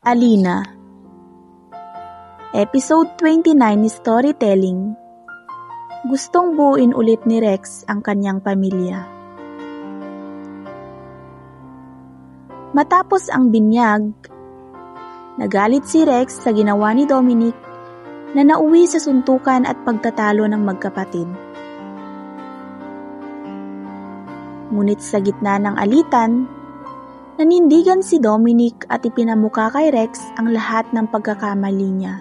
Alina. Episode 29 ni Storytelling. Gustong buuin ulit ni Rex ang kanyang pamilya. Matapos ang binyag, nagalit si Rex sa ginawa ni Dominic na nauwi sa suntukan at pagtatalo ng magkapatid. Ngunit sa gitna ng alitan, nanindigan si Dominic at ipinamuka kay Rex ang lahat ng pagkakamali niya.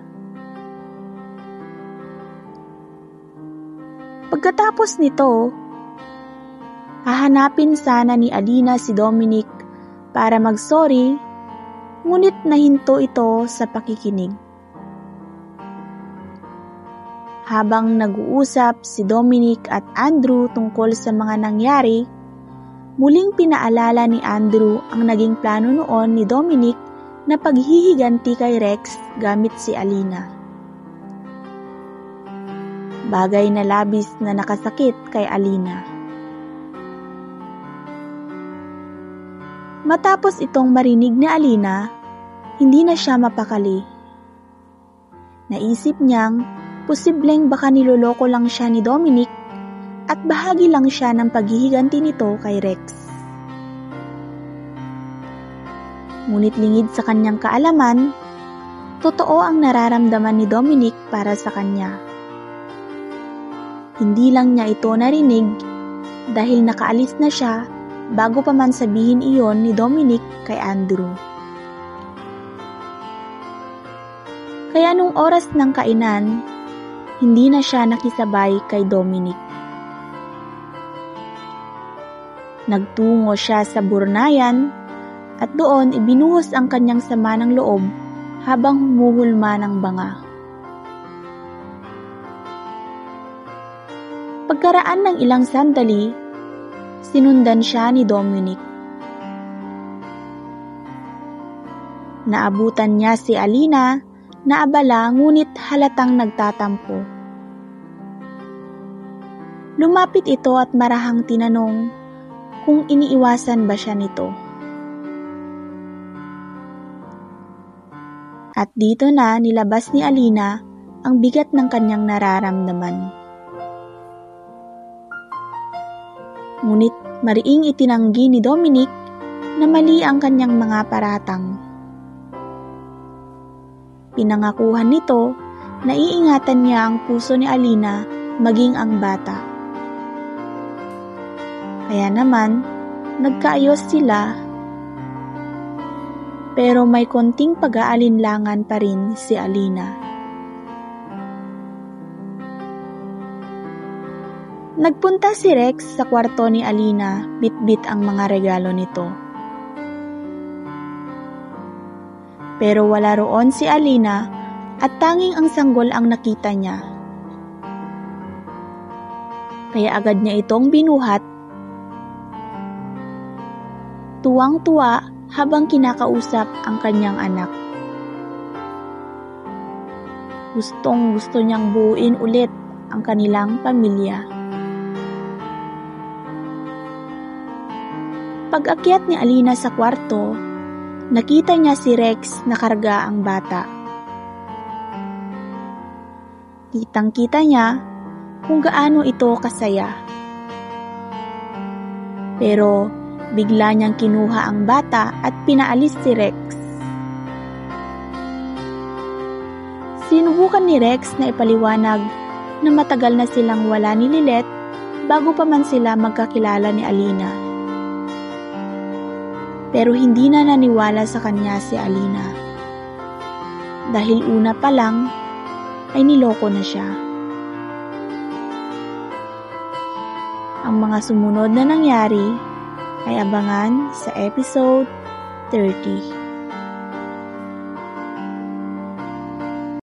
Pagkatapos nito, hahanapin sana ni Alina si Dominic para mag-sorry, ngunit nahinto ito sa pakikinig. Habang nag-uusap si Dominic at Andrew tungkol sa mga nangyari, muling pinaalala ni Andrew ang naging plano noon ni Dominic na paghihiganti kay Rex gamit si Alina. Bagay na labis na nakasakit kay Alina. Matapos itong marinig ni Alina, hindi na siya mapakali. Naisip niyang posibleng baka niloloko lang siya ni Dominic at bahagi lang siya ng paghihiganti nito kay Rex. Ngunit lingid sa kanyang kaalaman, totoo ang nararamdaman ni Dominic para sa kanya. Hindi lang niya ito narinig dahil nakaalis na siya bago pa man sabihin iyon ni Dominic kay Andrew. Kaya nung oras ng kainan, hindi na siya nakisabay kay Dominic. Nagtungo siya sa burnayan at doon ibinuhos ang kanyang sama ng loob habang humuhulma ng banga. Pagkaraan ng ilang sandali, sinundan siya ni Dominic. Naabutan niya si Alina na abala ngunit halatang nagtatampo. Lumapit ito at marahang tinanong kung iniiwasan ba siya nito. At dito na nilabas ni Alina ang bigat ng kanyang nararamdaman. Ngunit mariing itinanggi ni Dominic na mali ang kanyang mga paratang. Pinangakuhan nito na iingatan niya ang puso ni Alina maging ang bata. Kaya naman, nagkaayos sila pero may konting pag-aalinlangan pa rin si Alina. Nagpunta si Rex sa kwarto ni Alina, bit-bit ang mga regalo nito. Pero wala roon si Alina at tanging ang sanggol ang nakita niya. Kaya agad niya itong binuhat. Tuwang-tuwa habang kinakausap ang kanyang anak. Gustong-gusto niyang buuin ulit ang kanilang pamilya. Pag-akyat ni Alina sa kwarto, nakita niya si Rex na karga ang bata. Kitang-kita niya kung gaano ito kasaya. Pero bigla niyang kinuha ang bata at pinaalis si Rex. Sinubukan ni Rex na ipaliwanag na matagal na silang wala ni Lilet bago pa man sila magkakilala ni Alina. Pero hindi na naniwala sa kanya si Alina. Dahil una pa lang ay niloko na siya. Ang mga sumunod na nangyari ay abangan sa episode 30.